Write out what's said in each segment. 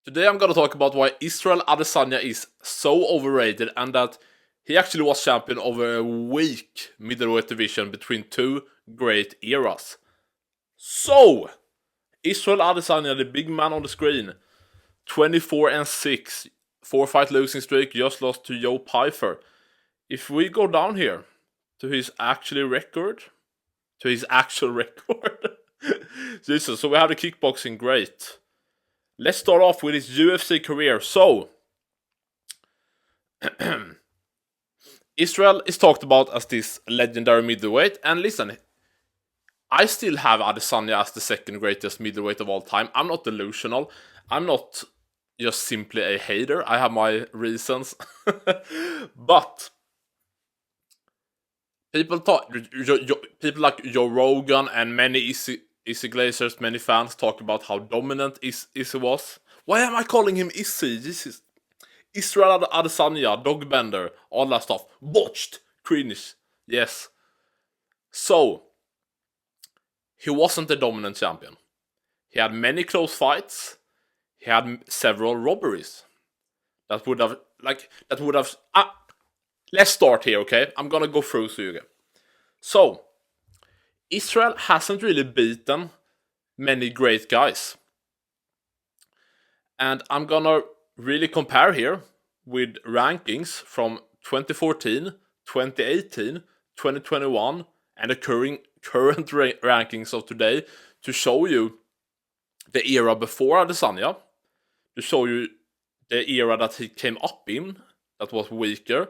Today I'm gonna talk about why Israel Adesanya is so overrated and that he actually was champion over a weak middleweight division between two great eras. So, Israel Adesanya, the big man on the screen, 24-6, 4-fight losing streak, just lost to Joe Pyfer. If we go down here to his actual record, Jesus, so we have the kickboxing, great. Let's start off with his UFC career. So, Israel is talked about as this legendary middleweight, and listen, I still have Adesanya as the second greatest middleweight of all time. I'm not delusional. I'm not just simply a hater. I have my reasons. But people like Joe Rogan and many Izzy Glazers, many fans talk about how dominant Izzy was. Why am I calling him Izzy? This is Israel Adesanya, Dogbender, all that stuff. Botched, cringe. Yes. So, he wasn't the dominant champion. He had many close fights. He had several robberies. That would have. Let's start here, okay? I'm gonna go through so you get. So, Israel hasn't really beaten many great guys. And I'm gonna really compare here with rankings from 2014, 2018, 2021, and the current rankings of today to show you the era before Adesanya, to show you the era that he came up in, that was weaker,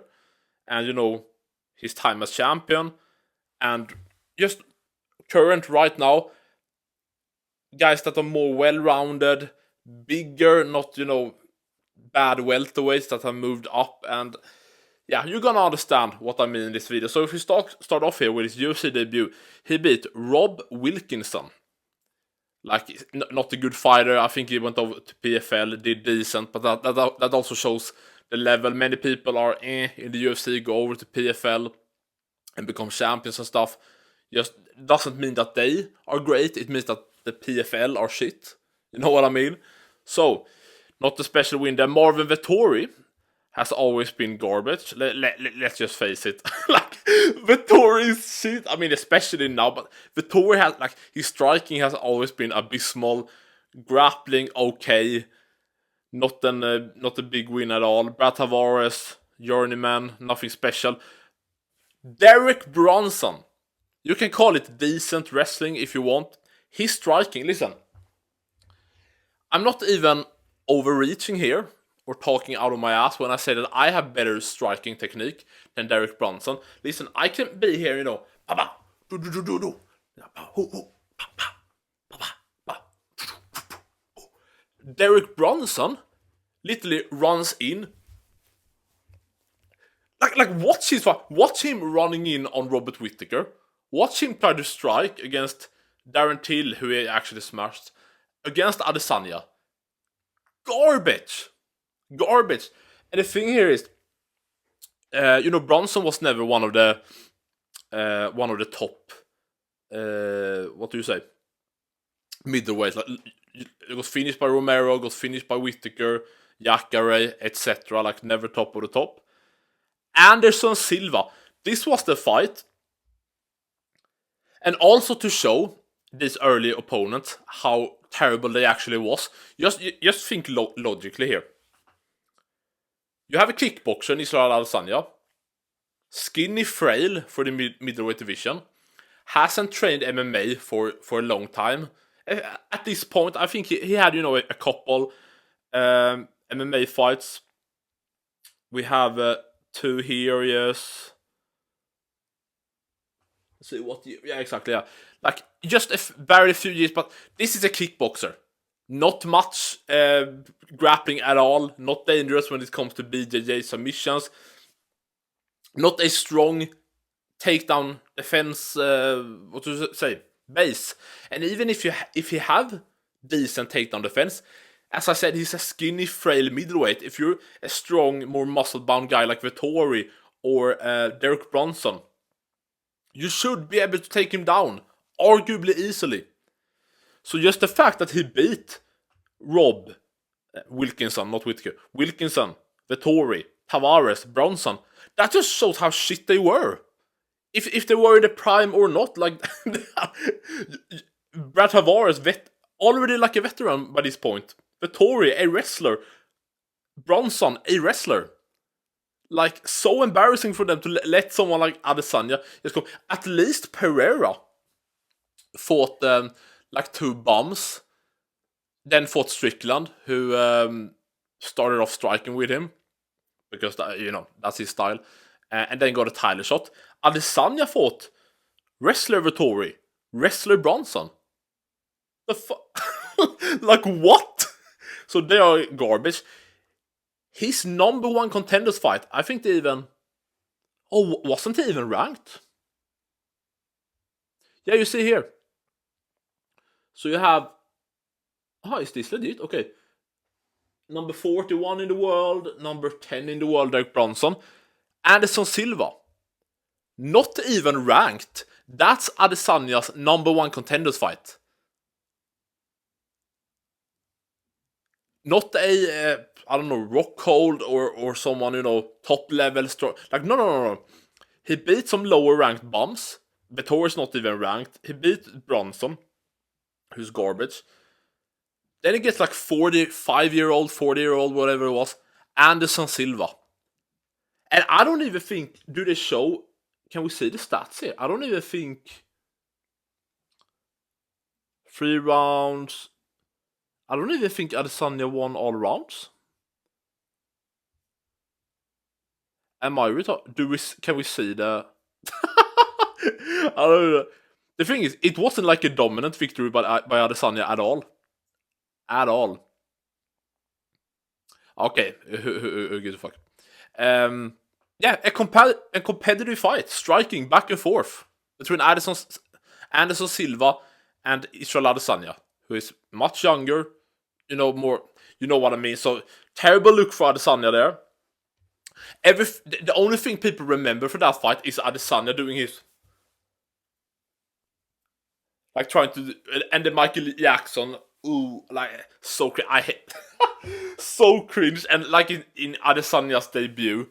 and his time as champion, and just current right now, guys that are more well-rounded, bigger, not bad welterweights that have moved up, and yeah, you're gonna understand what I mean in this video. So if we start off here with his UFC debut, he beat Rob Wilkinson. Like, not a good fighter. I think he went over to PFL, did decent, but that also shows the level. Many people are in the UFC, go over to PFL and become champions and stuff. Just doesn't mean that they are great. It means that the PFL are shit. You know what I mean? So, not a special win there. Marvin Vettori has always been garbage. Let's just face it. Like, Vettori is shit. I mean, especially now, but Vettori has, his striking has always been abysmal. Grappling, okay. Not a big win at all. Brad Tavares, journeyman, nothing special. Derek Bronson. You can call it decent wrestling if you want. His striking, listen. I'm not even overreaching here or talking out of my ass when I say that I have better striking technique than Derek Bronson. Listen, I can be here, Derek Bronson literally runs in. Watch him running in on Robert Whittaker. Watch him try to strike against Darren Till, who he actually smashed. Against Adesanya. Garbage. And the thing here is, Bronson was never one of the top, what do you say, middleweight. It was finished by Romero, got finished by Whittaker, Jacare, etc. Never top of the top. Anderson Silva. This was the fight. And also to show these early opponents how terrible they actually was. Just think logically here. You have a kickboxer in Israel Adesanya. Skinny, frail for the middleweight division. Hasn't trained MMA for a long time. At this point, I think he had, a couple MMA fights. We have 2 here, yes. Let's see what year. Yeah, exactly, yeah. Just very few years, but this is a kickboxer. Not much grappling at all. Not dangerous when it comes to BJJ submissions. Not a strong takedown defense, base. And even if you have decent takedown defense, as I said, he's a skinny, frail middleweight. If you're a strong, more muscle-bound guy like Vettori or Derek Bronson, you should be able to take him down, arguably easily. So just the fact that he beat Rob Wilkinson, not Whittaker. Wilkinson, Vettori, Tavares, Bronson. That just shows how shit they were. If they were in the prime or not, like Brad Tavares, already like a veteran by this point. Vettori, a wrestler. Bronson, a wrestler. Like, so embarrassing for them to let someone like Adesanya just go. At least Pereira fought like 2 bombs. Then fought Strickland, who started off striking with him. Because, that's his style. And then got a title shot. Adesanya fought wrestler Vettori, wrestler Bronson. The fuck? Like, what? So they are garbage. His number 1 contenders fight, I think they even... Oh, wasn't he even ranked? Yeah, you see here. So you have... Oh, is this legit? Okay. Number 41 in the world, number 10 in the world, Derek Bronson. Anderson Silva. Not even ranked. That's Adesanya's number 1 contenders fight. Not a, I don't know, Rockhold or someone, top level strong. Like, no. He beat some lower ranked bums. Vettori's not even ranked. He beat Bronson, who's garbage. Then he gets like 45-year-old, 40-year-old, whatever it was, Anderson Silva. And I don't even think, do they show, can we see the stats here? I don't even think 3 rounds. I don't even think Adesanya won all rounds. Am I retarded? Can we see the... I don't know. The thing is, it wasn't like a dominant victory by Adesanya at all. At all. Okay, who gives a fuck? Yeah, a competitive fight, striking back and forth between Anderson Silva and Israel Adesanya, who is much younger, more, you know what I mean. So terrible look for Adesanya there. The only thing people remember for that fight is Adesanya doing his, like, trying to, and the Michael Jackson. Ooh, like, so I hate so cringe. And like in Adesanya's debut,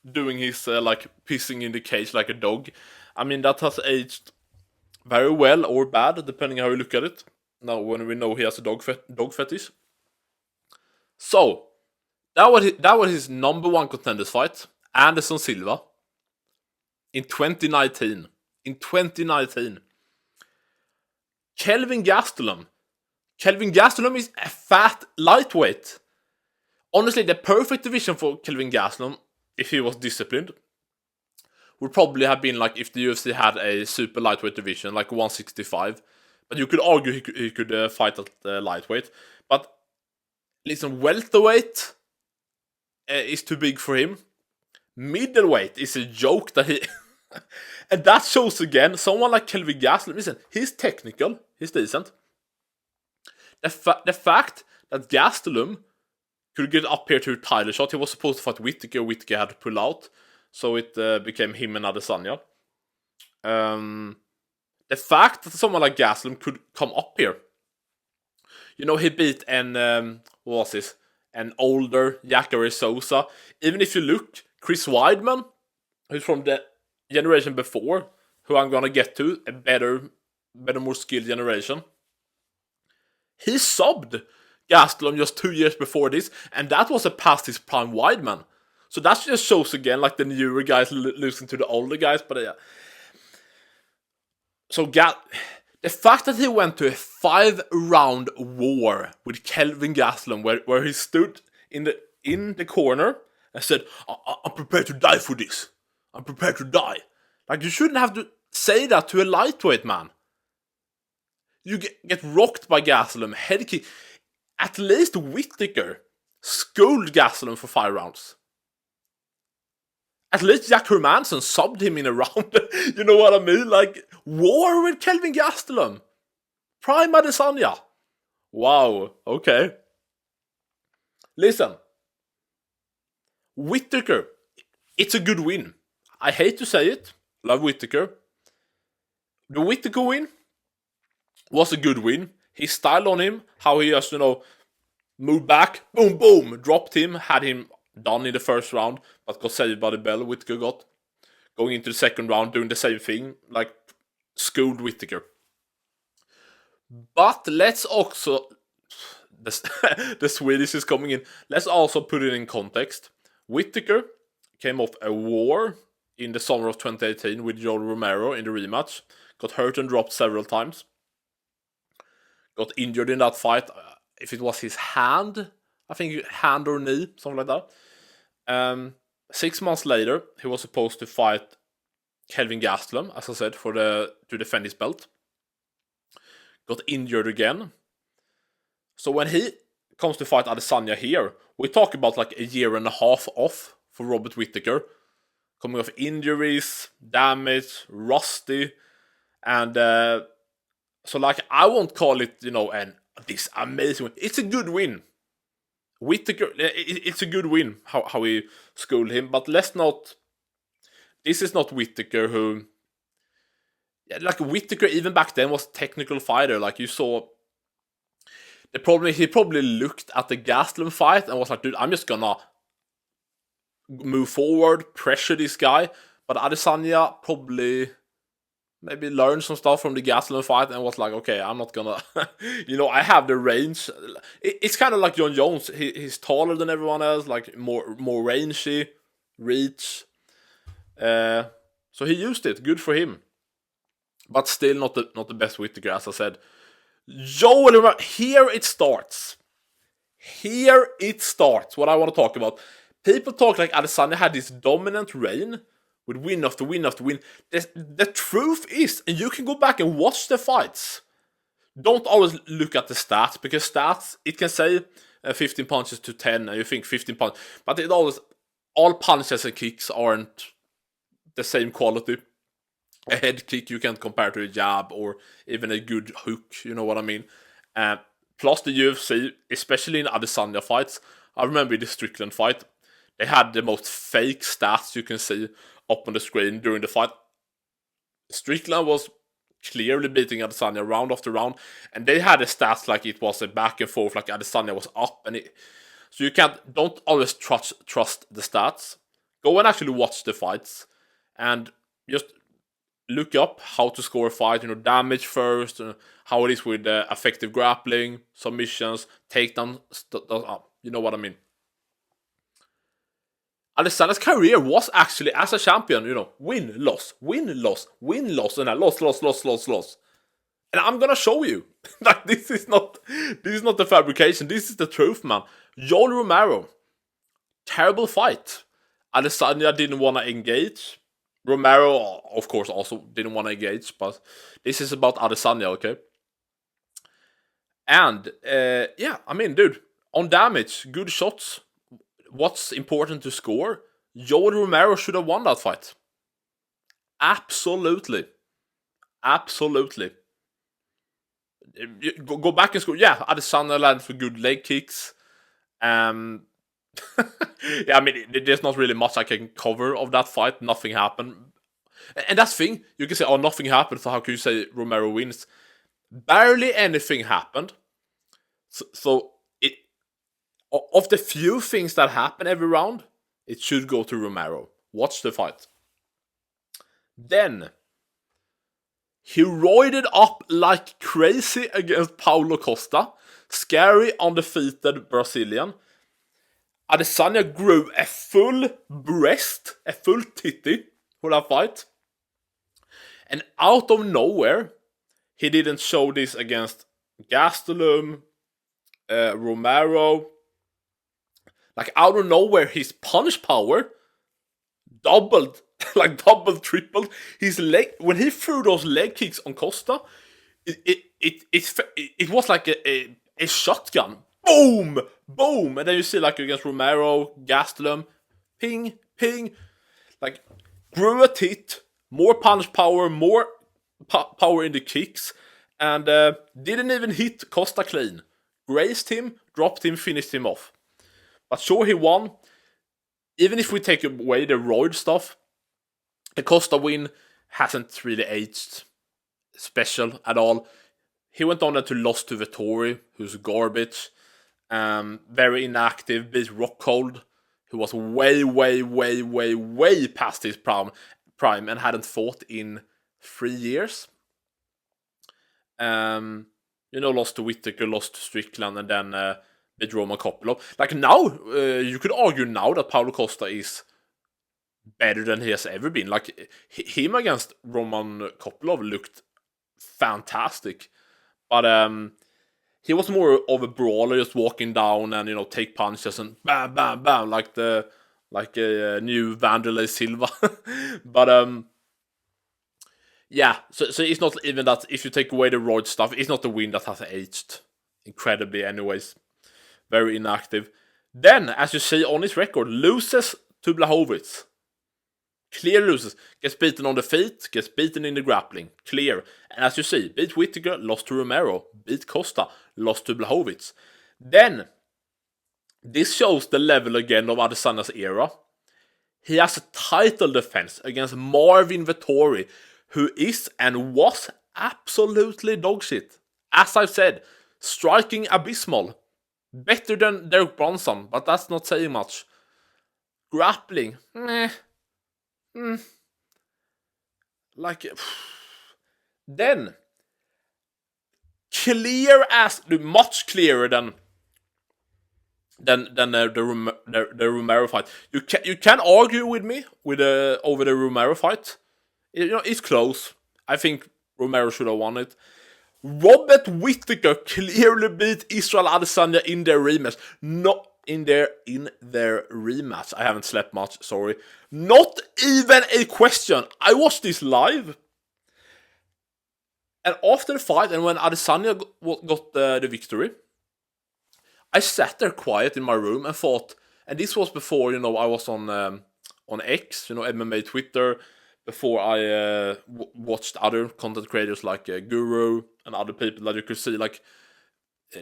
doing his like pissing in the cage like a dog. I mean, that has aged very well or bad, depending how you look at it. Now, when we know he has a dog fetish. So that was his number 1 contenders fight, Anderson Silva, in 2019. In 2019, Kelvin Gastelum is a fat lightweight. Honestly, the perfect division for Kelvin Gastelum, if he was disciplined, would probably have been like if the UFC had a super lightweight division, like 165. But you could argue he could fight at lightweight. But listen, welterweight is too big for him. Middleweight is a joke that he... And that shows again, someone like Kelvin Gastelum, listen, he's technical, he's decent. The fact that Gastelum could get up here to a title shot, he was supposed to fight Whittaker had to pull out, so it became him and Adesanya. The fact that someone like Gastelum could come up here, he beat an older Jacare Souza. Even if you look, Chris Weidman, who's from the generation before, who I'm gonna get to, a better, more skilled generation. He subbed Gastelum just 2 years before this, and that was a past his prime Weidman. So that just shows again, like, the newer guys losing to the older guys. But yeah. So the fact that he went to a 5-round war with Kelvin Gastelum, where he stood in the corner and said, "I'm prepared to die for this. I'm prepared to die." Like, you shouldn't have to say that to a lightweight man. You get rocked by Gastelum, head kick. At least Whittaker schooled Gastelum for 5 rounds. At least Jack Hermansson subbed him in a round. You know what I mean? Like, war with Kelvin Gastelum. Prime Adesanya. Wow, okay. Listen. Whittaker, it's a good win. I hate to say it. Love Whittaker. The Whittaker win was a good win. His style on him, how he just, moved back, boom, boom, dropped him, had him done in the first round, but got saved by the bell. Whittaker got going into the second round, doing the same thing, like schooled Whittaker. But let's also the Swedish is coming in. Let's also put it in context. Whittaker came off a war in the summer of 2018 with Joel Romero in the rematch. Got hurt and dropped several times. Got injured in that fight. If it was his hand, I think hand or knee, something like that. 6 months later, he was supposed to fight Kelvin Gastelum, as I said, to defend his belt. Got injured again. So when he comes to fight Adesanya here, we talk about like a year and a half off for Robert Whittaker. Coming off injuries, damage, rusty. And so like I won't call it, this amazing win. It's a good win. Whittaker, it's a good win how he schooled him. But let's not... This is not Whittaker who... Like Whittaker even back then was a technical fighter. Like you saw... The problem is he probably looked at the Gastelum fight and was like, dude, I'm just gonna move forward, pressure this guy. But Adesanya probably maybe learned some stuff from the Gastelum fight and was like, okay, I'm not gonna, I have the range. It's kind of like John Jones. He's taller than everyone else, like more rangy, reach. So he used it. Good for him. But still not the best Whittaker, as I said. Joel, here it starts. Here it starts, what I want to talk about. People talk like Adesanya had this dominant reign with win after win after win. The truth is, and you can go back and watch the fights. Don't always look at the stats, because stats, it can say 15 punches to 10, and you think 15 punches. But all punches and kicks aren't the same quality. A head kick you can't compare to a jab or even a good hook, you know what I mean? Plus the UFC, especially in Adesanya fights, I remember the Strickland fight, they had the most fake stats you can see up on the screen during the fight. Strickland was clearly beating Adesanya round after round, and they had the stats like it was a back and forth, like Adesanya was up, so you don't always trust the stats. Go and actually watch the fights, and just look up how to score a fight, damage first, how it is with effective grappling, submissions, takedown, you know what I mean. Adesanya's career was actually, as a champion, win, loss, win, loss, win, loss, and loss. And I'm gonna show you. Like, this is not the fabrication, this is the truth, man. Joel Romero, terrible fight. Adesanya didn't want to engage. Romero, of course, also didn't want to engage, but this is about Adesanya, okay? And, dude, on damage, good shots. What's important to score? Joel Romero should have won that fight. Absolutely. Go back and score. Yeah, Adesanya landed for good leg kicks. Yeah, I mean, there's not really much I can cover of that fight. Nothing happened. And that's the thing. You can say, oh, nothing happened, so how can you say Romero wins? Barely anything happened. So of the few things that happen every round, it should go to Romero. Watch the fight. Then, he roided up like crazy against Paulo Costa. Scary, undefeated Brazilian. Adesanya grew a full breast, a full titty for that fight. And out of nowhere, he didn't show this against Gastelum, Romero. Like, out of nowhere, his punch power doubled, tripled. His leg, when he threw those leg kicks on Costa, it was like a shotgun. Boom! Boom! And then you see, like, against Romero, Gastelum, ping, ping. Like, grew a tit, more punch power, more power in the kicks, and didn't even hit Costa clean. Grazed him, dropped him, finished him off. But sure, he won. Even if we take away the roid stuff, the Costa win hasn't really aged special at all. He went on to lose to Vettori, who's garbage. Very inactive, beat Rockhold, who was way past his prime and hadn't fought in 3 years. Lost to Whittaker, lost to Strickland, and then beat Roman Kopylov. Like now, you could argue now that Paulo Costa is better than he has ever been. Like him against Roman Kopylov looked fantastic, but he was more of a brawler, just walking down and take punches and bam, bam, bam, like a new Vanderlei Silva. But yeah, so it's not even that. If you take away the roid stuff, it's not the win that has aged incredibly. Anyways, very inactive. Then, as you see on his record, loses to Blachowicz. Clear loses. Gets beaten on the feet, gets beaten in the grappling. Clear. And as you see, beat Whittaker, lost to Romero. Beat Costa, lost to Blachowicz. Then, this shows the level again of Adesanya's era. He has a title defense against Marvin Vettori, who is and was absolutely dogshit. As I've said, striking abysmal. Better than Derek Bronson, but that's not saying much. Grappling, meh. Then, clear as, much clearer than the Romero fight. You can argue with me over the Romero fight. It's close. I think Romero should have won it. Robert Whittaker clearly beat Israel Adesanya in their rematch. Not in their rematch. I haven't slept much, sorry. Not even a question. I watched this live. And after the fight, and when Adesanya got the victory, I sat there quiet in my room and thought, and this was before, I was on X, MMA Twitter, before I watched other content creators like Guru and other people that you could see like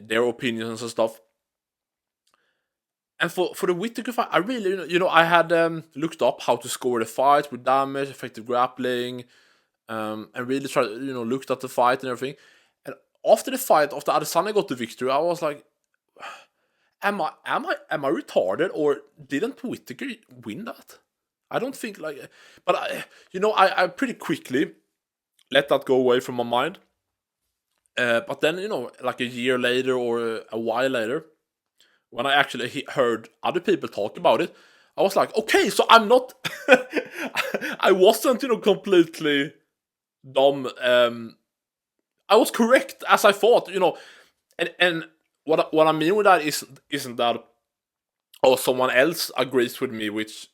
their opinions and stuff. And for the Whittaker fight, I really, I had looked up how to score the fight with damage, effective grappling, and really tried, looked at the fight and everything. And after the fight, after Adesanya got the victory, I was like, am I retarded, or didn't Whittaker win that? I don't think but I pretty quickly let that go away from my mind. But then, like a year later or a while later, when I actually heard other people talk about it, I was like, okay, so I'm not, I wasn't, completely dumb. I was correct as I thought, and what I mean with that isn't that, someone else agrees with me, which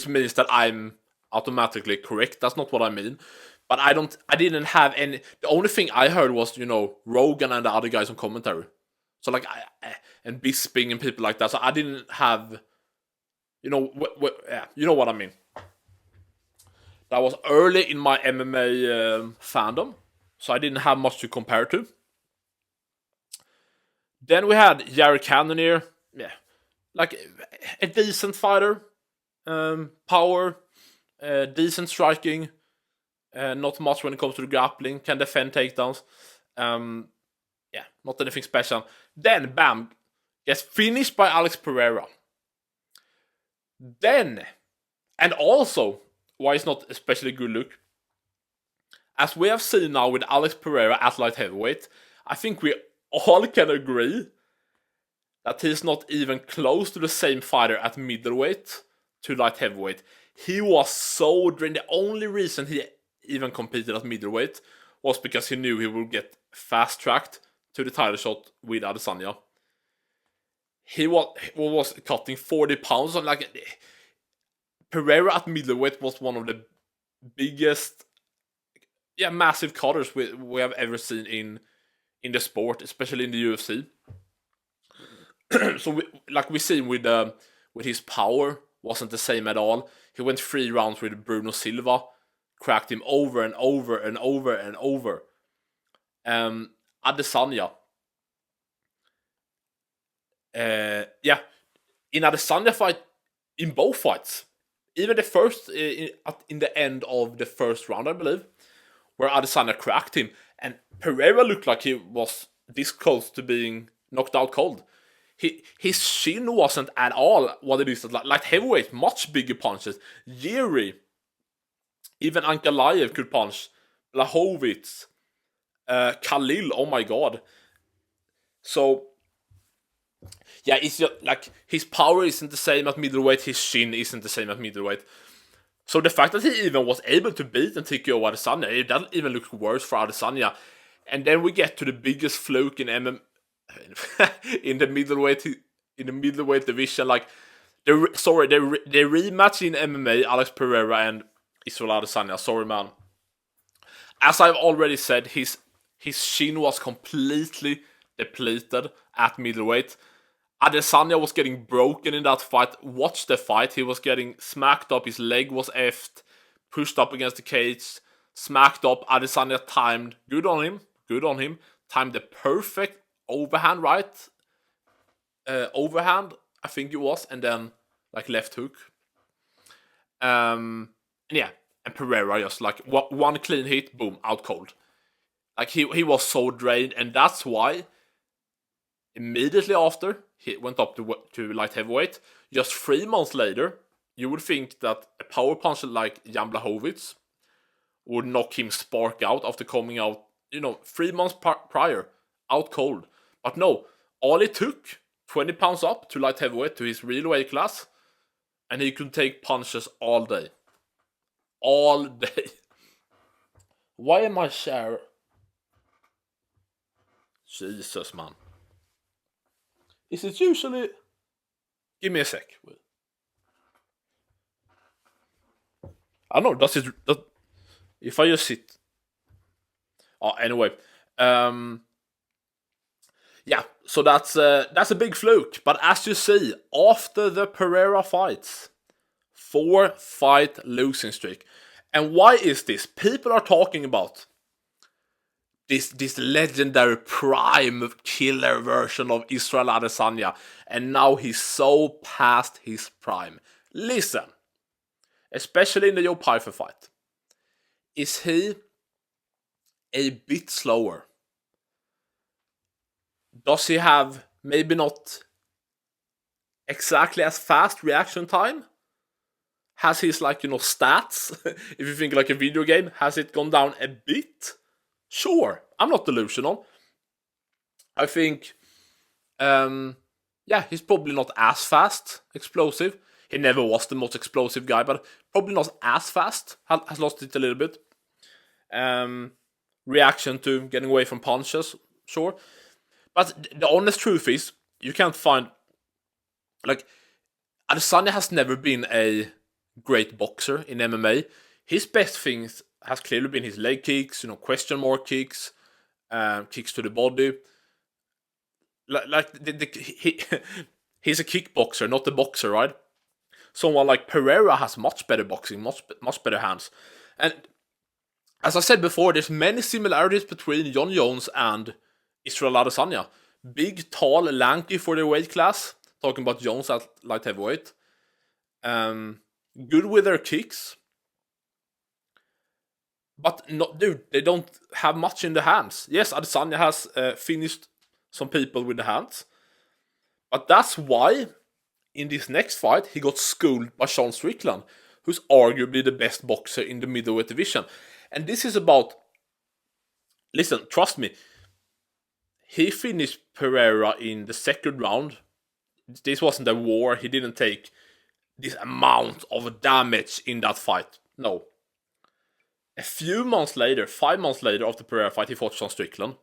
means that I'm automatically correct. That's not what I mean. But I didn't have any. The only thing I heard was, Rogan and the other guys on commentary. So and Bisping and people like that. So I didn't have, you know what I mean. That was early in my MMA fandom, so I didn't have much to compare to. Then we had Jared Cannonier, like a decent fighter, power, decent striking, not much when it comes to the grappling, can defend takedowns. Not anything special. Then, bam, gets finished by Alex Pereira. Then, and also, why it's not especially good look, as we have seen now with Alex Pereira at light heavyweight, I think we all can agree that he's not even close to the same fighter at middleweight to light heavyweight. He was so drained. The only reason he even competed at middleweight was because he knew he would get fast-tracked to the title shot with Adesanya. He was cutting 40 pounds. And Pereira at middleweight was one of the biggest, massive cutters we have ever seen in the sport, especially in the UFC. So we see with his power wasn't the same at all. He went 3 rounds with Bruno Silva, cracked him over and over and over and over. Adesanya. In Adesanya fight, in both fights, even the first, in the end of the first round, I believe, where Adesanya cracked him, and Pereira looked like he was this close to being knocked out cold. His chin wasn't at all what it is at light heavyweight. Much bigger punches. Yuri, even Ankalaev could punch. Blachowicz, Khalil. Oh my god. So yeah, it's just like his power isn't the same at middleweight. His chin isn't the same at middleweight. So the fact that he even was able to beat and TKO Adesanya, that even looks worse for Adesanya. And then we get to the biggest fluke in in the middleweight division. Like the rematch in MMA, Alex Pereira and Israel Adesanya. Sorry, man. As I've already said, his chin was completely depleted at middleweight. Adesanya was getting broken in that fight. Watch the fight. He was getting smacked up. His leg was effed. Pushed up against the cage. Smacked up. Adesanya timed. Good on him. Timed the perfect overhand, right? Overhand, I think it was. And then, like, left hook. And yeah. And Pereira just, like, one clean hit. Boom. Out cold. Like, he was so drained. And that's why immediately after he went up to light heavyweight, just 3 months later, you would think that a power puncher like Jan Blachowicz would knock him spark out after coming out, 3 months prior, out cold. But no, all it took, 20 pounds up to light heavyweight, to his real weight class, and he could take punches all day. All day. Why am I share? Jesus, man. Is it usually... Give me a sec. I don't know, if I just sit... Oh, anyway. Yeah, so that's a big fluke. But as you see, after the Pereira fights, 4-fight losing streak. And why is this? People are talking about this legendary prime killer version of Israel Adesanya, and now he's so past his prime. Listen, especially in the Joe Pyfer fight, is he a bit slower? Does he have maybe not exactly as fast reaction time? Has his, stats, if you think like a video game, has it gone down a bit? Sure, I'm not delusional. I think, he's probably not as fast, explosive. He never was the most explosive guy, but probably not as fast. Has lost it a little bit. Reaction to getting away from punches, sure. But the honest truth is, you can't find... Adesanya has never been a great boxer in MMA. His best things has clearly been his leg kicks, question mark kicks, kicks to the body. He's a kickboxer, not a boxer, right? Someone like Pereira has much better boxing, much better hands. And as I said before, there's many similarities between Jon Jones and Israel Adesanya. Big, tall, lanky for their weight class. Talking about Jones at light heavyweight. Good with their kicks. But they don't have much in the hands. Yes, Adesanya has finished some people with the hands. But that's why, in this next fight, he got schooled by Sean Strickland, who's arguably the best boxer in the middleweight division. And this is about... Listen, trust me. He finished Pereira in the second round. This wasn't a war. He didn't take this amount of damage in that fight. No. A few months later, 5 months later after the Pereira fight, he fought Sean Strickland.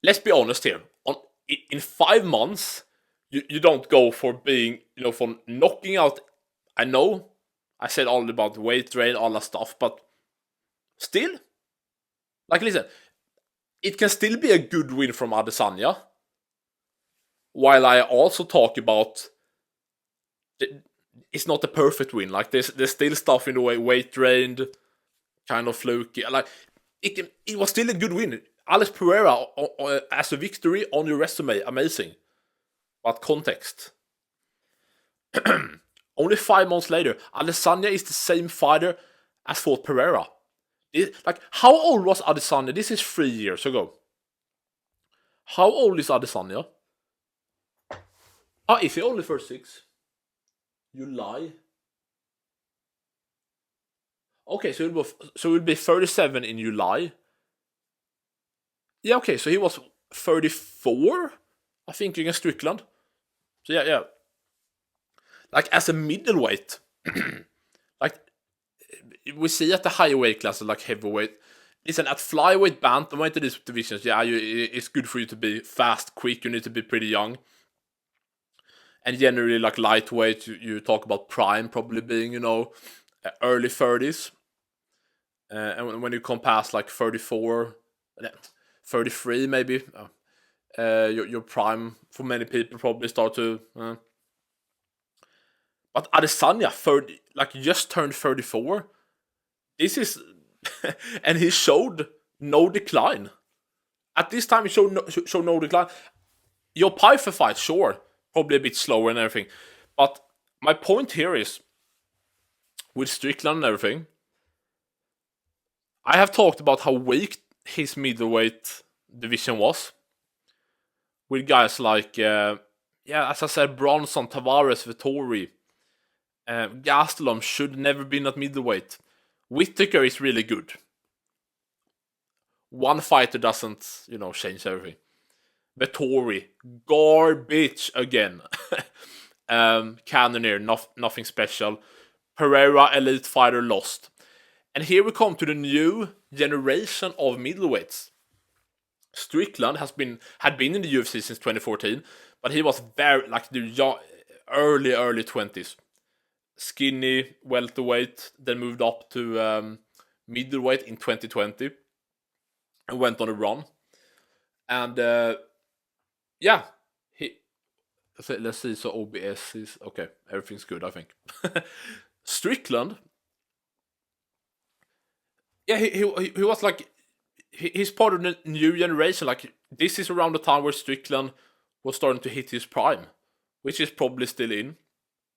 Let's be honest here. In 5 months, you don't go for being, from knocking out... I know, I said all about weight drain, all that stuff, but still, listen, it can still be a good win from Adesanya. While I also talk about... It's not a perfect win. There's still stuff in the way, weight drained, kind of fluky. It was still a good win. Alex Pereira as a victory on your resume, amazing. But context. Only 5 months later, Adesanya is the same fighter as fought Pereira. How old was Adesanya? This is 3 years ago. How old is Adesanya? Is he only 36? You lie. Okay, so he'll be 37 in July. Yeah, okay, so he was 34, I think, against Strickland. So yeah. Like, as a middleweight, like, we see at the higher weight classes, like heavyweight, listen, at flyweight, bantamweight, these divisions, it's good for you to be fast, quick, you need to be pretty young. And generally, like lightweight, you talk about prime probably being, early 30s. And when you come past like 34, 33 maybe, your prime for many people probably start to. But Adesanya, just turned 34. This is, and he showed no decline. At this time, he showed no decline. Your Pyfer fight, sure, probably a bit slower and everything. But my point here is, with Strickland and everything, I have talked about how weak his middleweight division was. With guys like, as I said, Bronson, Tavares, Vettori, Gastelum should never been at middleweight. Whittaker is really good. One fighter doesn't, change everything. Vettori, garbage again. Cannonier, nothing special. Pereira, elite fighter, lost. And here we come to the new generation of middleweights. Strickland had been in the UFC since 2014, but he was very the early 20s. Skinny welterweight, then moved up to middleweight in 2020 and went on a run. And let's see. So OBS is okay. Everything's good, I think. Strickland. Yeah, he was like, he's part of the new generation. Like, this is around the time where Strickland was starting to hit his prime, which is probably still in.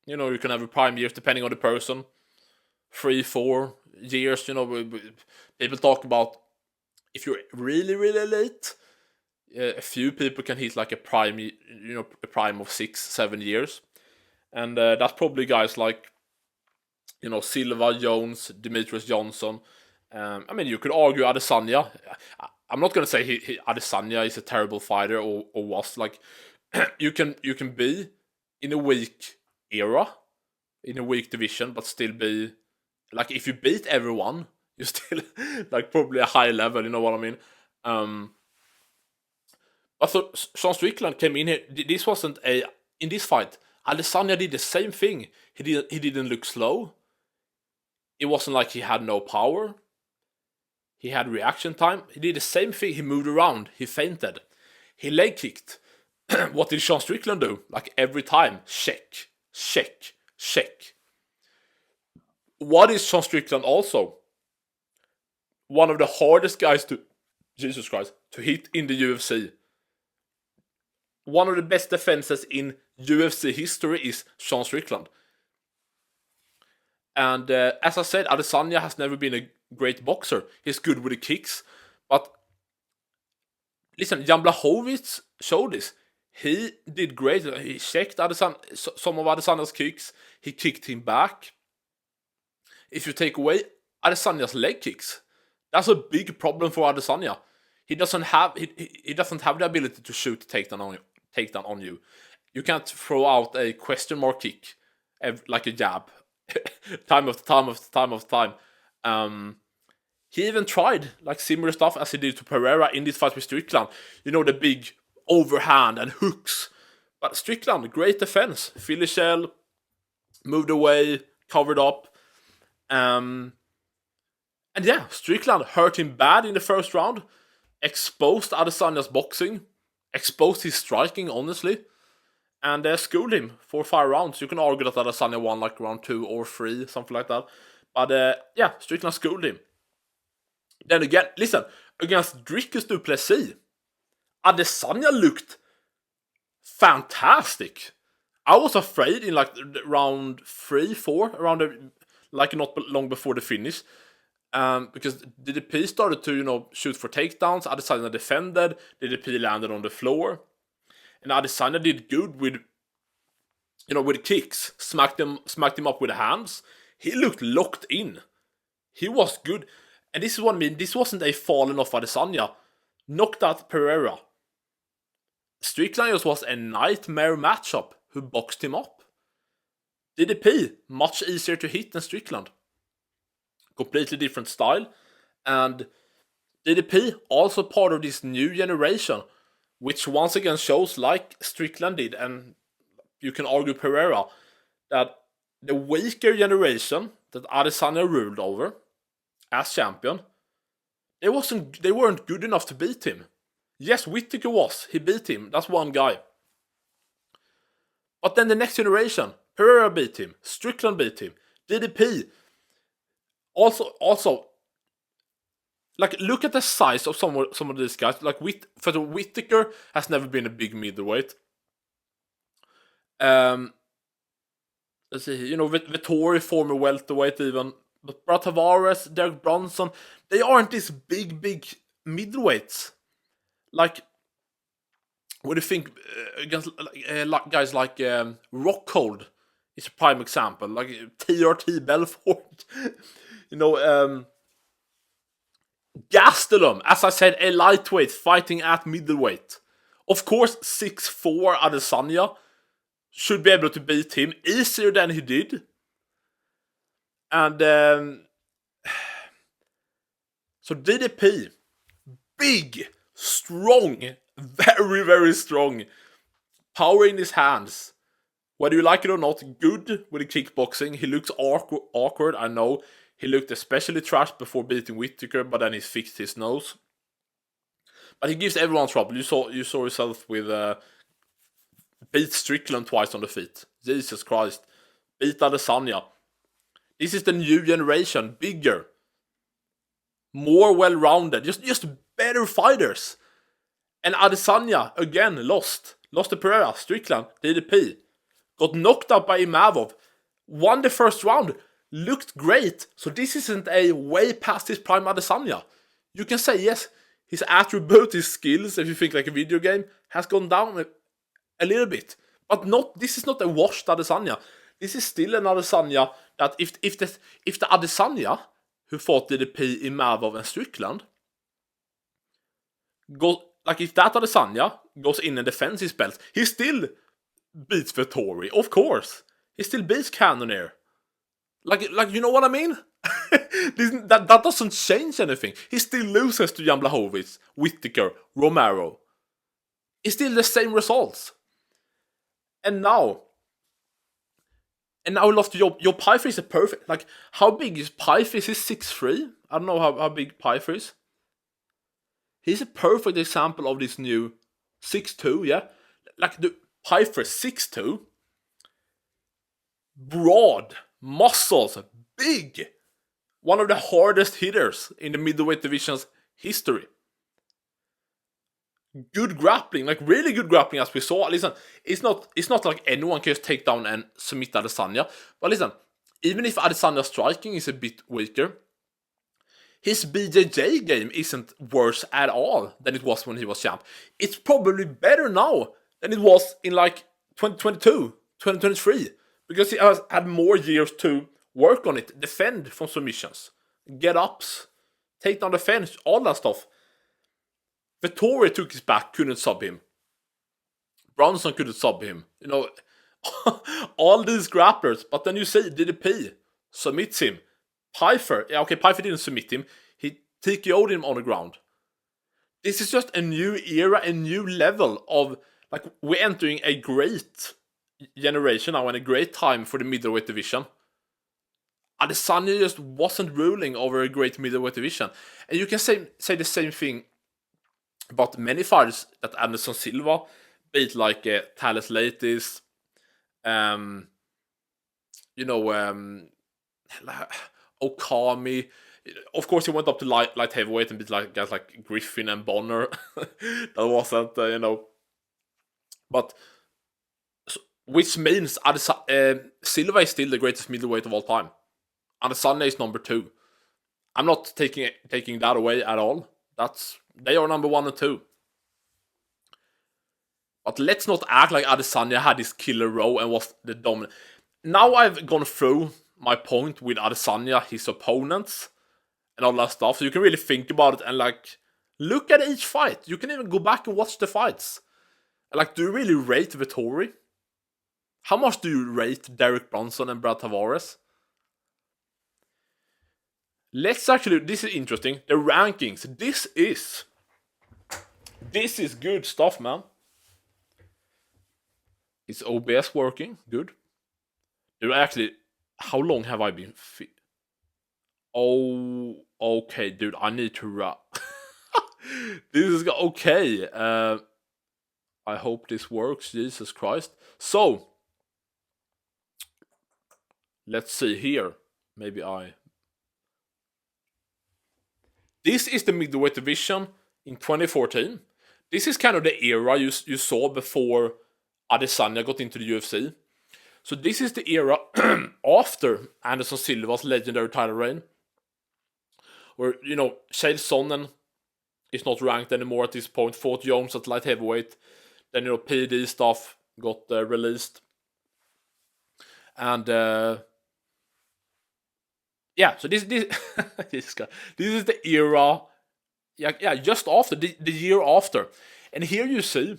You can have a prime years depending on the person. 3-4 years, people talk about if you're really, really late, a few people can hit like a prime, a prime of 6-7 years. And that's probably guys like, Silva, Jones, Demetrius Johnson. You could argue Adesanya. I'm not going to say Adesanya is a terrible fighter or was. Like, you can be in a weak era, in a weak division, but still be, like, if you beat everyone, you're still like probably a high level, you know what I mean? But so Sean Strickland came in here. This wasn't in this fight, Adesanya did the same thing. He didn't look slow. It wasn't like he had no power. He had reaction time. He did the same thing. He moved around. He feinted. He leg kicked. What did Sean Strickland do? Like, every time, check. What is Sean Strickland also? One of the hardest guys to hit in the UFC. One of the best defenses in UFC history is Sean Strickland. And as I said, Adesanya has never been a great boxer. He's good with the kicks. But listen, Jan Blachowicz showed this. He did great. He checked some of Adesanya's kicks. He kicked him back. If you take away Adesanya's leg kicks, that's a big problem for Adesanya. He doesn't have the ability to shoot takedown on you. You can't throw out a question mark kick like a jab time after time. He even tried like similar stuff as he did to Pereira in this fight with Strickland. The big overhand and hooks. But Strickland, great defense. Philly shell, moved away, covered up. And yeah, Strickland hurt him bad in the first round. Exposed Adesanya's boxing. Exposed his striking, honestly. And schooled him for 5 rounds. You can argue that Adesanya won like round 2 or 3, something like that. But yeah, Strickland schooled him. Then again, listen, against Dricus du Plessis, Adesanya looked fantastic. I was afraid in like round 3-4, around not long before the finish. Because DDP started to, shoot for takedowns. Adesanya defended. DDP landed on the floor. And Adesanya did good with kicks. Smacked him up with the hands. He looked locked in. He was good. And this is what I mean. This wasn't a falling off Adesanya. Knocked out Pereira. Strickland just was a nightmare matchup who boxed him up. DDP, much easier to hit than Strickland. Completely different style. And DDP, also part of this new generation, which once again shows, like Strickland did, and you can argue Pereira, that the weaker generation that Adesanya ruled over as champion, they weren't good enough to beat him. Yes, Whittaker was. He beat him. That's one guy. But then the next generation, Pereira beat him. Strickland beat him. DDP. Also, like, look at the size of some of these guys. Like, Whittaker has never been a big middleweight. Let's see, Vettori, former welterweight even. But Brad Tavares, Derek Brunson, they aren't these big middleweights. Like, what do you think against guys like Rockhold is a prime example. Like TRT Belfort. Gastelum, as I said, a lightweight fighting at middleweight. Of course, 6'4" Adesanya should be able to beat him easier than he did. And so DDP, big, strong, very, very strong, power in his hands. Whether you like it or not, good with the kickboxing. He looks awkward, I know. He looked especially trashed before beating Whittaker, but then he fixed his nose. But he gives everyone trouble. You saw yourself with beat Strickland twice on the feet. Jesus Christ. Beat Adesanya. This is the new generation. Bigger. More well-rounded. Just better fighters. And Adesanya, again, lost. Lost to Pereira, Strickland, DDP. Got knocked out by Chimaev. Won the first round. Looked great. So this isn't a way past his prime Adesanya. You can say, yes, his attribute, his skills, if you think like a video game, has gone down a little bit. But this is not a washed Adesanya. This is still an Adesanya that if the Adesanya who fought DDP, Chimaev and Strickland if that Adesanya goes in and defends his belt, he still beats Vettori, of course. He still beats Cannonier. Like you know what I mean? that doesn't change anything. He still loses to Jan Blachowicz, Whittaker, Romero. It's still the same results. And now we lost Joe Pyfer is a perfect. Like, how big is Pyfer? Is he 6'3"? I don't know how big Pyfer is. He's a perfect example of this new 6'2", yeah? Like the Pyfer 6'2", broad, muscles, big. One of the hardest hitters in the middleweight division's history. Good grappling, like really good grappling as we saw. Listen, it's not like anyone can just take down and submit Adesanya. But listen, even if Adesanya's striking is a bit weaker, his BJJ game isn't worse at all than it was when he was champ. It's probably better now than it was in like 2022, 2023. Because he has had more years to work on it, defend from submissions, get ups, take down the fence, all that stuff. Vettori took his back, couldn't sub him. Bronson couldn't sub him. All these grapplers. But then you say DDP submits him. Pyfer didn't submit him. He TKO'd him on the ground. This is just a new era, a new level of, like, we're entering a great generation now and a great time for the middleweight division. Adesanya just wasn't ruling over a great middleweight division. And you can say the same thing about many fighters that Anderson Silva beat, like Thales Leitis, Okami. Of course, he went up to light heavyweight and beat guys like Griffin and Bonner. That wasn't, But, which means Silva is still the greatest middleweight of all time. Adesanya is number 2. I'm not taking that away at all. They are number 1 and 2. But let's not act like Adesanya had this killer row and was the dominant. Now I've gone through my point with Adesanya, his opponents, and all that stuff. So you can really think about it and like look at each fight. You can even go back and watch the fights. Like, do you really rate Vettori? How much do you rate Derek Brunson and Brad Tavares? Let's actually, this is interesting. The rankings. This is good stuff, man. Is OBS working? Good. Dude, actually, how long have I been Oh, okay, dude, I need to wrap. This is okay. I hope this works. Jesus Christ. So, let's see here. This is the middleweight division in 2014. This is kind of the era you saw before Adesanya got into the UFC. So this is the era after Anderson Silva's legendary title reign, where, you know, Chael Sonnen is not ranked anymore at this point, fought Jones at light heavyweight, then, you know, PD stuff got released, and yeah, so this this is the era, yeah, just after, the year after, and here you see,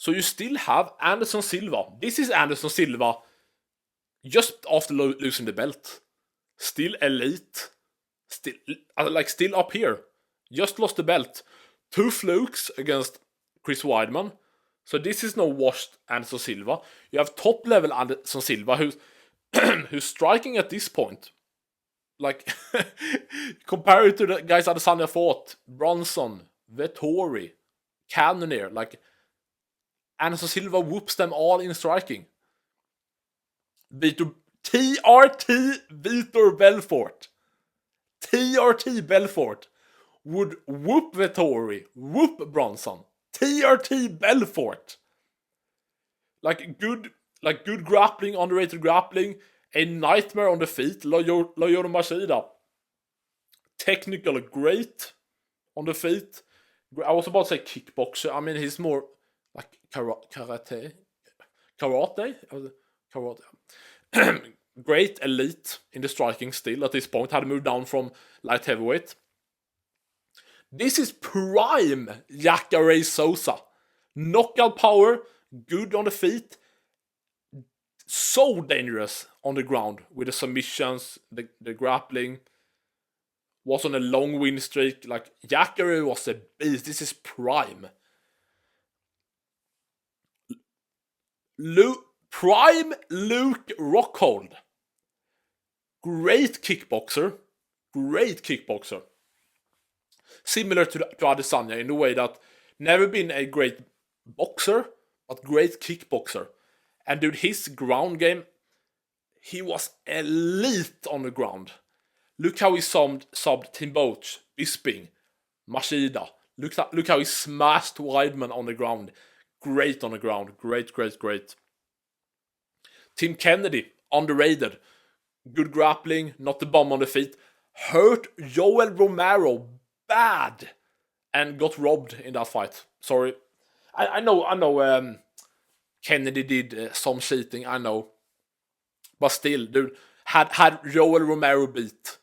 so you still have Anderson Silva. This is Anderson Silva just after losing the belt. Still elite. Still up here. Just lost the belt. 2 flukes against Chris Weidman. So this is no washed Anderson Silva. You have top level Anderson Silva who's striking at this point. Like, compare it to the guys Adesanya fought. Bronson, Vettori, Cannonier. Like, Anderson Silva whoops them all in striking. TRT Vitor Belfort. TRT Belfort would whoop Vettori, whoop Bronson. TRT Belfort. Like good grappling, underrated grappling, a nightmare on the feet. Lyoto Machida. Technical, great on the feet. I was about to say kickboxer. I mean, he's more like karate. Great elite in the striking still at this point. Had moved down from light heavyweight. This is prime Jacare Souza. Knockout power, good on the feet. So dangerous on the ground with the submissions, the grappling. Was on a long win streak. Like, Jacare was a beast. This is prime. Prime Luke Rockhold. Great kickboxer. Similar to Adesanya in the way that never been a great boxer, but great kickboxer. And dude, his ground game, he was elite on the ground. Look how he subbed Tim Boach, Bisping, Machida. Look how he smashed Weidman on the ground. Great on the ground. Great. Tim Kennedy, underrated. Good grappling, not the bomb on the feet. Hurt Joel Romero bad. And got robbed in that fight. Sorry. I know Kennedy did some cheating, I know. But still, dude, had Joel Romero beat.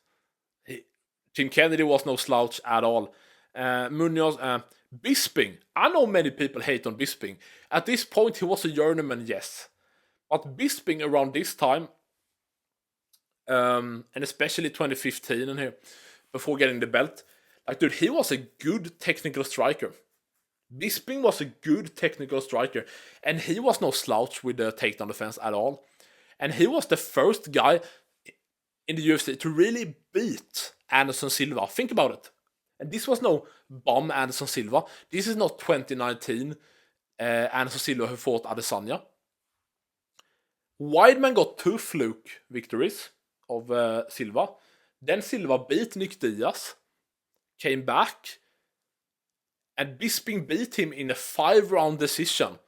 Tim Kennedy was no slouch at all. Munoz, Bisping. I know many people hate on Bisping. At this point, he was a journeyman, yes. But Bisping around this time, and especially 2015 and here, before getting the belt, like, dude, he was a good technical striker. Bisping was a good technical striker, and he was no slouch with the takedown defense at all. And he was the first guy in the UFC to really beat Anderson Silva. Think about it. And this was no bomb Anderson Silva. This is not 2019 Anderson Silva who fought Adesanya. Weidman got 2 fluke victories of Silva. Then Silva beat Nick Diaz, came back, and Bisping beat him in a 5-round decision.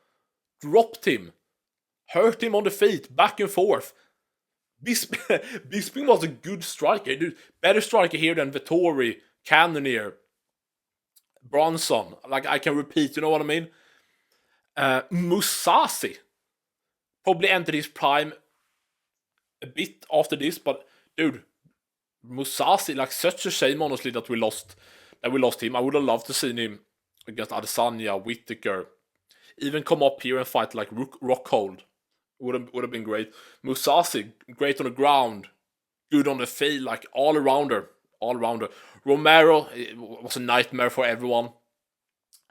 Dropped him. Hurt him on the feet, back and forth. Bisping was a good striker, dude. Better striker here than Vettori, Cannonier, Bronson. Like, I can repeat, you know what I mean? Musashi probably entered his prime a bit after this, but dude, Musashi, like, such a shame, honestly, that we lost him. I would have loved to see him against Adesanya, Whittaker, even come up here and fight like Rockhold. Would have been great. Musashi, great on the ground, good on the field, like all rounder. Romero, it was a nightmare for everyone,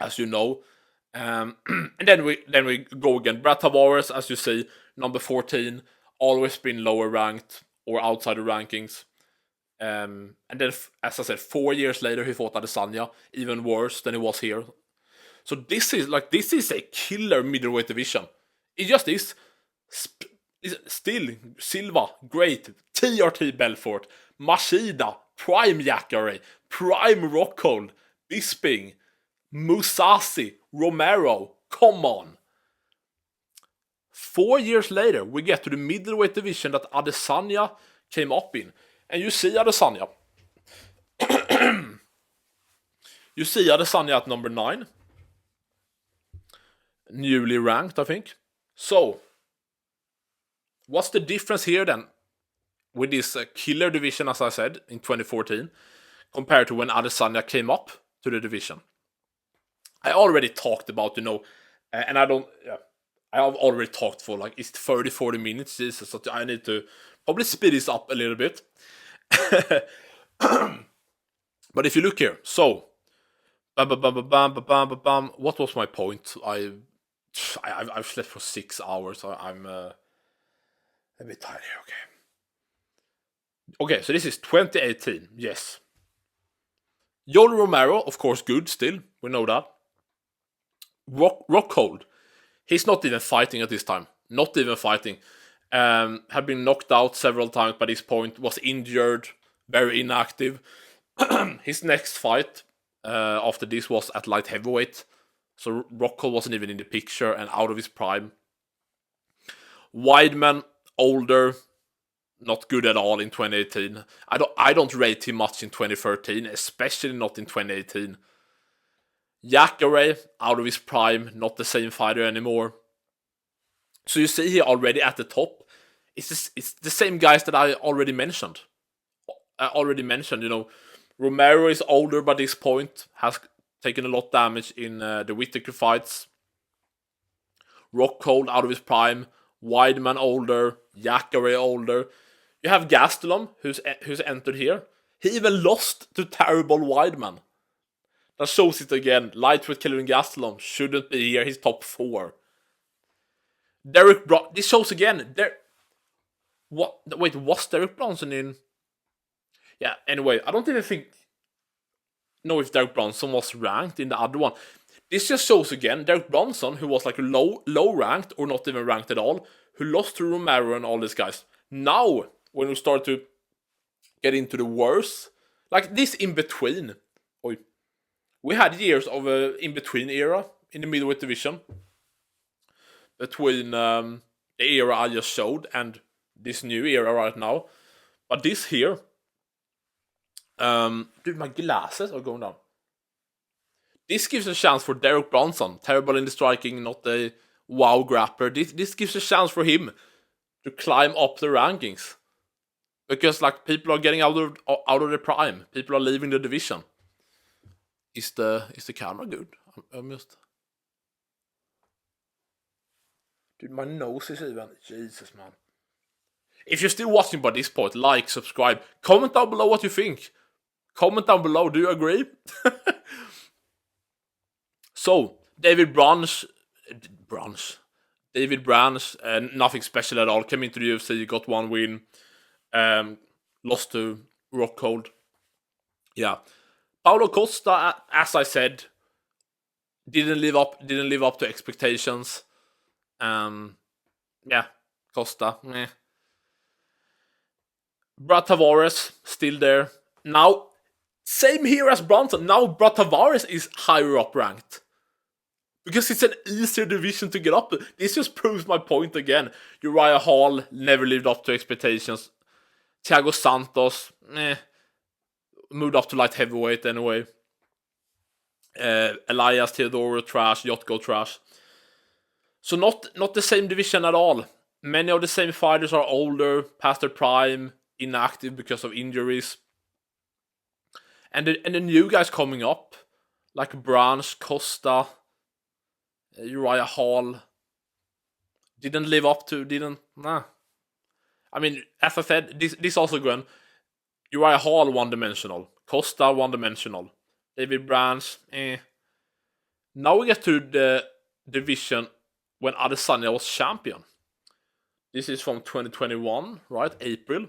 as you know. And then we go again. Brad Tavares, as you see, number 14, always been lower ranked or outside the rankings. And then, as I said, 4 years later, he fought Adesanya, even worse than he was here. So this is a killer middleweight division. It just is. Still, Silva, great. TRT Belfort, Machida, prime Jacare, prime Rockhold, Bisping, Musashi, Romero. Come on. 4 years later, we get to the middleweight division that Adesanya came up in. And you see Adesanya. You see Adesanya at number 9. Newly ranked, I think. So, what's the difference here then with this killer division, as I said, in 2014, compared to when Adesanya came up to the division? I already talked about, and I have already talked for like, it's 30-40 minutes, Jesus, so I need to probably speed this up a little bit. But if you look here, so what was my point? I've slept for 6 hours, so I'm a bit tired here. Okay, so this is 2018. Yes, Yoel Romero, of course, good still. We know that. Rockhold, he's not even fighting at this time. Not even fighting. Had been knocked out several times by this point. Was injured, very inactive. His next fight after this was at light heavyweight. So Rockhold wasn't even in the picture and out of his prime. Weidman, older, not good at all in 2018. I don't rate him much in 2013, especially not in 2018. Jacare, out of his prime, not the same fighter anymore. So you see here already at the top, it's the same guys that I already mentioned. Romero is older by this point, has taken a lot of damage in the Whittaker fights. Rockhold out of his prime, Weidman older, Jacare older. You have Gastelum, who's entered here. He even lost to terrible Weidman. That shows it again. Lightweight killer Gastelum shouldn't be here. He's top 4. This shows again. Was Derek Bronson in? Yeah. Anyway, I don't even know if Derek Bronson was ranked in the other one. This just shows again Derek Bronson, who was like low ranked or not even ranked at all, who lost to Romero and all these guys. Now, when we start to get into the worst, like this in between. We had years of a in-between era in the middleweight division. Between the era I just showed and this new era right now. But this here... dude, my glasses are going down. This gives a chance for Derek Bronson. Terrible in the striking, not a wow grappler. This gives a chance for him to climb up the rankings. Because like people are getting out of their prime. People are leaving the division. Is the camera good? I'm just... Dude, my nose is even... Jesus, man. If you're still watching by this point, like, subscribe. Comment down below what you think. Comment down below, do you agree? So, David Branch, nothing special at all. Came into the UFC, got 1 win. Lost to Rockhold. Yeah. Paulo Costa, as I said, didn't live up to expectations. Yeah, Costa, meh. Brad Tavares, still there. Now, same here as Bronson. Now Brad Tavares is higher up ranked. Because it's an easier division to get up to. This just proves my point again. Uriah Hall never lived up to expectations. Thiago Santos, moved up to light heavyweight anyway. Elias Theodoro, trash. Yotko, trash. So not the same division at all. Many of the same fighters are older, past their prime, inactive because of injuries. And the new guys coming up, like Branch, Costa, Uriah Hall, didn't live up to, I mean, as I said, this also going, Uriah Hall one-dimensional, Costa one-dimensional, David Branch, Now we get to the division when Adesanya was champion. This is from 2021, right? April.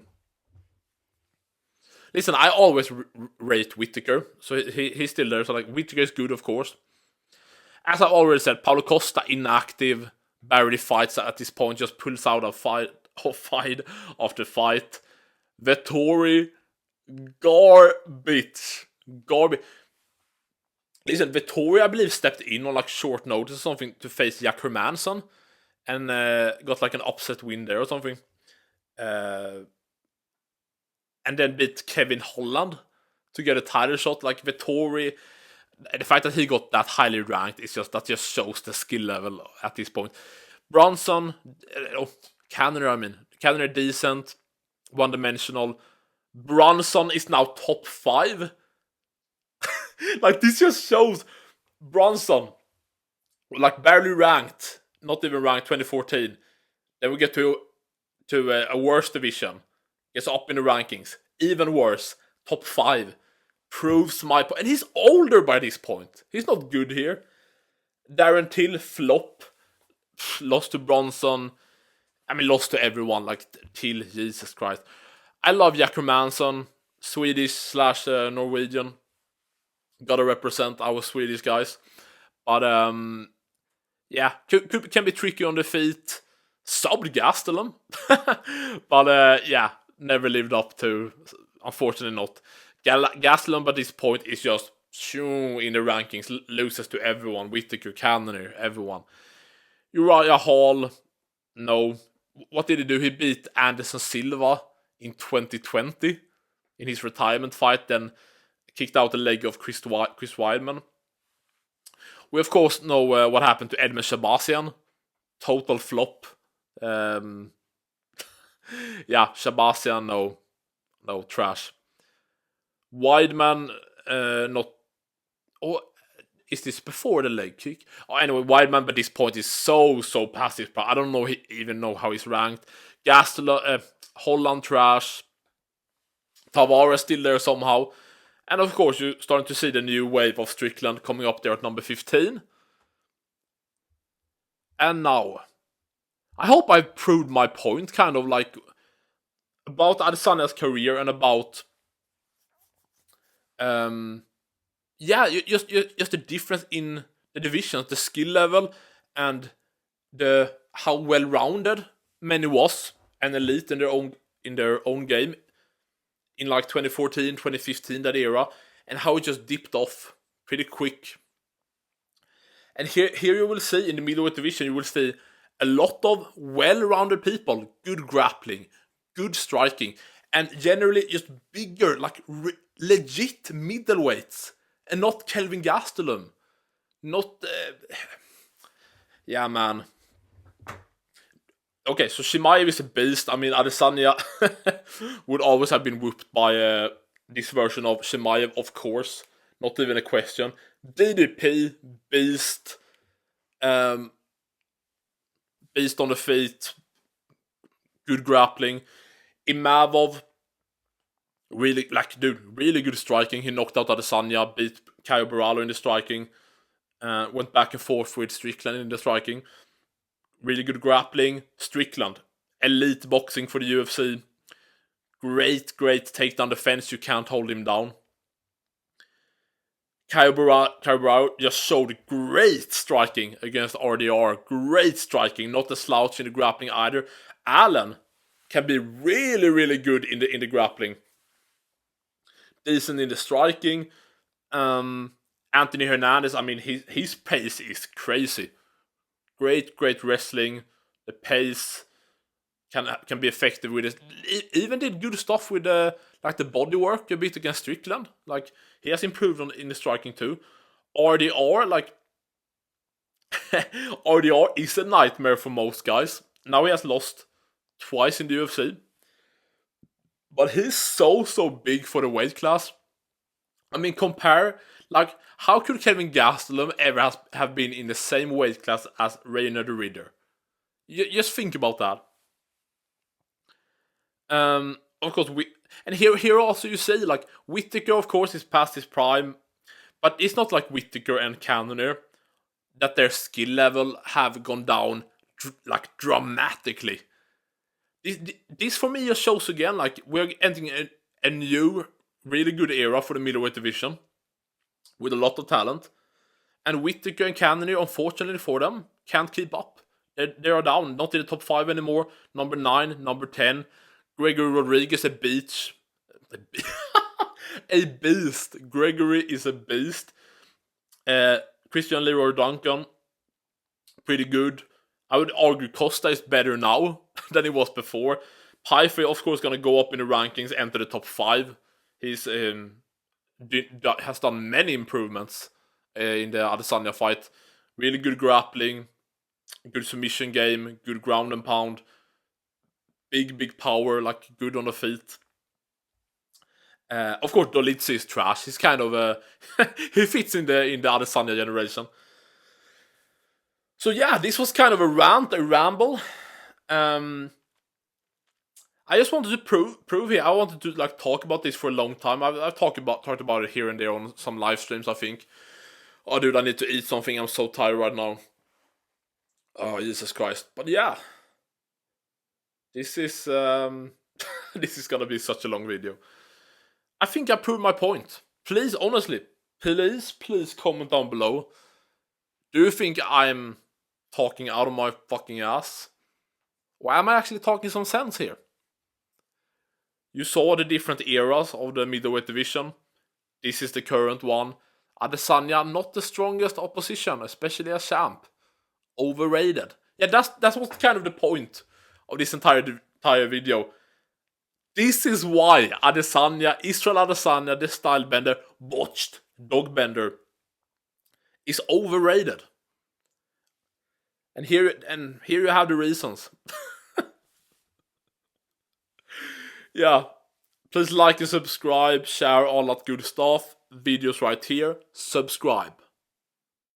Listen, I always rate Whittaker, so he's still there. So like Whittaker is good, of course. As I've already said, Paulo Costa inactive, barely fights at this point, just pulls out of fight after fight. Vettori, garbage. Listen, Vettori, I believe, stepped in on like short notice or something to face Jack Hermansson, and got like an upset win there or something. And then beat Kevin Holland to get a title shot. Like Vettori, the fact that he got that highly ranked is that just shows the skill level at this point. Bronson, Cannoner decent, one-dimensional. Bronson is now top 5. Like this just shows Bronson, like barely ranked, not even ranked 2014. Then we get to a worse division. Gets up in the rankings. Even worse. Top 5. Proves my point. And he's older by this point. He's not good here. Darren Till, flop. Lost to Bronson. I mean, lost to everyone. Like, Till, Jesus Christ. I love Jack Hermansson. Swedish/Norwegian. Gotta represent our Swedish guys. But, yeah. Can be tricky on the feet. Subbed Gastelum. But, yeah. Never lived up to, unfortunately not. Gastelum by this point is just in the rankings, loses to everyone. Whittaker, Cannoner, everyone. Uriah Hall, no. What did he do? He beat Anderson Silva in 2020 in his retirement fight, then kicked out the leg of Chris Weidman. We of course know what happened to Edmund Shabazian. Total flop. Yeah, Shabazian, no, trash. Weidman, not. Oh, is this before the leg kick? Oh, anyway, Weidman by this point is so passive. I don't even know how he's ranked. Gastelum, Holland, trash. Tavares still there somehow. And of course, you're starting to see the new wave of Strickland coming up there at number 15. And now, I hope I've proved my point, kind of like about Adesanya's career and about, just the difference in the divisions, the skill level, and how well-rounded many was, and elite in their own game in like 2014, 2015, that era, and how it just dipped off pretty quick. And here you will see in the middleweight division, you will see a lot of well-rounded people, good grappling, good striking, and generally just bigger, like legit middleweights, and not Kelvin Gastelum. Not, yeah, man. Okay, so Chimaev is a beast. I mean, Adesanya would always have been whooped by this version of Chimaev, of course. Not even a question. DDP, beast. Beast on the feet. Good grappling. Imavov, really good striking. He knocked out Adesanya, beat Caio Borralho in the striking. Went back and forth with Strickland in the striking. Really good grappling. Strickland, elite boxing for the UFC. Great takedown defense. You can't hold him down. Caio Borralho just showed great striking against RDR. Great striking, not a slouch in the grappling either. Allen can be really good in the grappling. Decent in the striking. And Anthony Hernandez, I mean, his pace is crazy. Great wrestling. The pace can be effective with it. Even did good stuff with like the body work a bit against Strickland. Like, he has improved in the striking too. RDR, like RDR is a nightmare for most guys. Now he has lost twice in the UFC. But he's so big for the weight class. I mean, compare, like, how could Kevin Gastelum ever have been in the same weight class as Reiner the Ridder? Just think about that. Of course, and here also you say, like, Whittaker, of course, is past his prime, but it's not like Whittaker and Cannonier that their skill level have gone down like dramatically. This for me just shows again, like, we're entering a new, really good era for the middleweight division with a lot of talent. And Whittaker and Cannonier, unfortunately for them, can't keep up. They are down, not in the top 5 anymore. Number 9, number 10. Gregory Rodriguez, a beast. A beast. Gregory is a beast. Christian Leroy Duncan, pretty good. I would argue Costa is better now than he was before. Pyfe, of course, going to go up in the rankings, enter the top 5. He's has done many improvements in the Adesanya fight. Really good grappling, good submission game, good ground and pound, big power, like good on the feet. Of course, Dolitze is trash. He's kind of a he fits in the Adesanya generation. So yeah, this was kind of a rant, a ramble. I just wanted to prove here. I wanted to like talk about this for a long time. I've talked about it here and there on some live streams, I think. Oh, dude, I need to eat something. I'm so tired right now. Oh, Jesus Christ! But yeah, this is this is gonna be such a long video. I think I proved my point. Please, honestly, please comment down below. Do you think I'm talking out of my fucking ass? Or am I actually talking some sense here? You saw the different eras of the middleweight division. This is the current one. Adesanya, not the strongest opposition, especially as champ. Overrated. Yeah, that's what kind of the point of this entire video. This is why Israel Adesanya, the style bender, botched dog bender, is overrated. And here you have the reasons. Yeah, please like and subscribe, share all that good stuff. Videos right here. Subscribe.